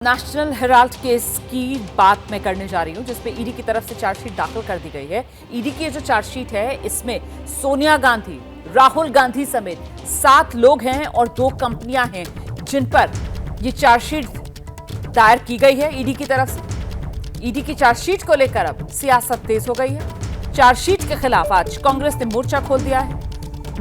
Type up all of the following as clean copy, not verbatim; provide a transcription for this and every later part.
National Herald case की बात मैं करने जा रही हूं जिसमें ईडी की तरफ से चार्जशीट दाखिल कर दी गई है। ईडी की जो चार्जशीट है इसमें सोनिया गांधी, राहुल गांधी समेत 7 लोग हैं और 2 कंपनियां हैं जिन पर ये चार्जशीट दायर की गई है ईडी की तरफ से। ईडी की चार्जशीट को लेकर अब सियासत तेज हो गई है। चार्जशीट के खिलाफ आज कांग्रेस ने मोर्चा खोल दिया है।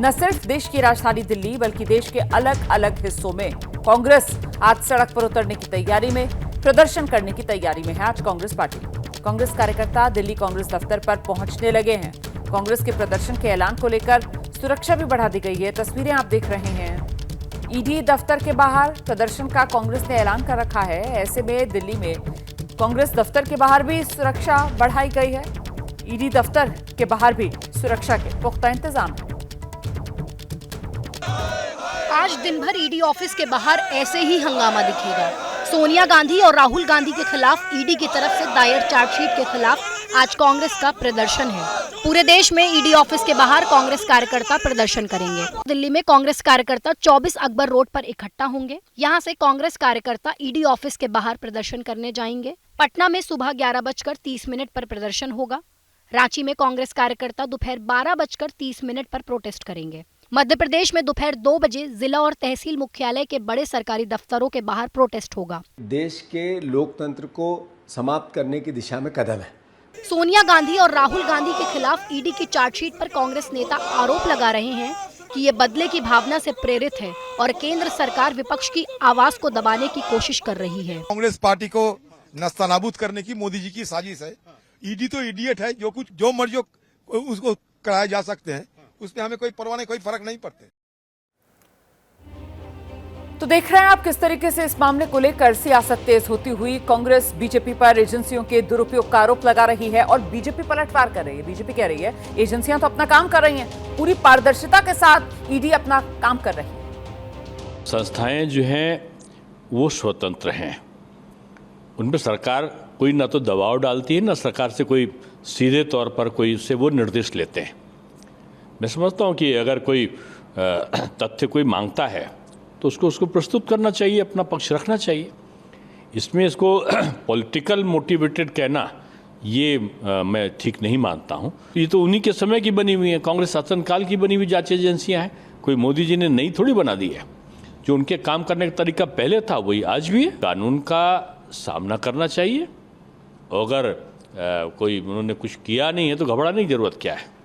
न सिर्फ देश की राजधानी दिल्ली बल्कि देश के अलग अलग हिस्सों में कांग्रेस आज सड़क पर उतरने की तैयारी में, प्रदर्शन करने की तैयारी में है। आज कांग्रेस पार्टी, कांग्रेस कार्यकर्ता दिल्ली कांग्रेस दफ्तर पर पहुंचने लगे हैं। कांग्रेस के प्रदर्शन के ऐलान को लेकर सुरक्षा भी बढ़ा दी गई है। तस्वीरें आप देख रहे हैं। ईडी दफ्तर के बाहर प्रदर्शन का कांग्रेस ने ऐलान कर रखा है। ऐसे में दिल्ली में कांग्रेस दफ्तर के बाहर भी सुरक्षा बढ़ाई गई है। ईडी दफ्तर के बाहर भी सुरक्षा के पुख्ता इंतजाम है। आज दिन भर ईडी ऑफिस के बाहर ऐसे ही हंगामा दिखेगा। सोनिया गांधी और राहुल गांधी के खिलाफ ईडी की तरफ से दायर चार्जशीट के खिलाफ आज कांग्रेस का प्रदर्शन है। पूरे देश में ईडी ऑफिस के बाहर कांग्रेस कार्यकर्ता प्रदर्शन करेंगे। दिल्ली में कांग्रेस कार्यकर्ता 24 अकबर रोड पर इकट्ठा होंगे। यहां से कांग्रेस कार्यकर्ता ईडी ऑफिस के बाहर प्रदर्शन करने जाएंगे। पटना में सुबह 11:30 पर प्रदर्शन होगा। रांची में कांग्रेस कार्यकर्ता दोपहर 12:30 पर प्रोटेस्ट करेंगे। मध्य प्रदेश में दोपहर 2 बजे जिला और तहसील मुख्यालय के बड़े सरकारी दफ्तरों के बाहर प्रोटेस्ट होगा। देश के लोकतंत्र को समाप्त करने की दिशा में कदम है। सोनिया गांधी और राहुल गांधी के खिलाफ ईडी की चार्जशीट पर कांग्रेस नेता आरोप लगा रहे हैं कि ये बदले की भावना से प्रेरित है और केंद्र सरकार विपक्ष की आवाज को दबाने की कोशिश कर रही है। कांग्रेस पार्टी को नस्तानाबूद करने की मोदी जी की साजिश है। ईडी तो इडियट है, जो मर्जी उसको कराया जा सकते हैं, उसमें हमें कोई परवाह नहीं, कोई फर्क नहीं पड़ते। तो देख रहे हैं आप किस तरीके से इस मामले को लेकर सियासत तेज होती हुई। कांग्रेस बीजेपी पर एजेंसियों के दुरुपयोग का आरोप लगा रही है और बीजेपी पलटवार कर रही है। बीजेपी कह रही है एजेंसियां तो अपना काम कर रही हैं, पूरी पारदर्शिता के साथ ईडी अपना काम कर रही है। संस्थाएं जो हैं वो स्वतंत्र हैं, उन पर सरकार कोई ना तो दबाव डालती है, ना सरकार से कोई सीधे तौर पर कोई उससे वो निर्देश लेते हैं। मैं समझता हूँ कि अगर कोई तथ्य कोई मांगता है तो उसको प्रस्तुत करना चाहिए, अपना पक्ष रखना चाहिए। इसमें इसको पॉलिटिकल मोटिवेटेड कहना ये मैं ठीक नहीं मानता हूँ। ये तो उन्हीं के समय की बनी हुई है, कांग्रेस शासनकाल की बनी हुई जांच एजेंसियाँ हैं। कोई मोदी जी ने नई थोड़ी बना दी है। जो उनके काम करने का तरीका पहले था वही आज भी है। कानून का सामना करना चाहिए। अगर कोई उन्होंने कुछ किया नहीं है तो घबराने की जरूरत क्या है।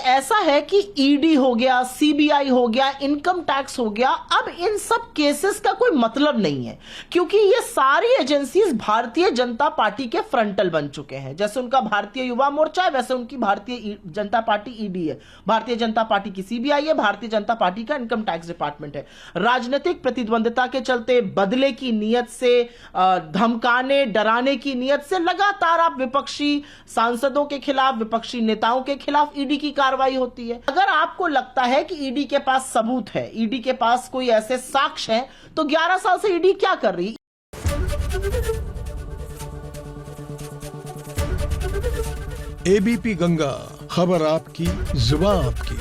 ऐसा है कि ईडी हो गया, सीबीआई हो गया, इनकम टैक्स हो गया, अब इन सब केसेस का कोई मतलब नहीं है, क्योंकि ये सारी एजेंसीज भारतीय जनता पार्टी के फ्रंटल बन चुके हैं। जैसे उनका भारतीय युवा मोर्चा है, वैसे उनकी भारतीय जनता पार्टी ईडी है, भारतीय जनता पार्टी की सीबीआई है, भारतीय जनता पार्टी का इनकम टैक्स डिपार्टमेंट है। राजनीतिक प्रतिद्वंदिता के चलते, बदले की नीयत से, धमकाने डराने की नीयत से लगातार आप विपक्षी सांसदों के खिलाफ, विपक्षी नेताओं के खिलाफ ईडी की कार्रवाई होती है। अगर आपको लगता है कि ईडी के पास सबूत है, ईडी के पास कोई ऐसे साक्ष्य हैं, तो 11 साल से ईडी क्या कर रही? एबीपी गंगा, खबर आपकी, जुबान आपकी।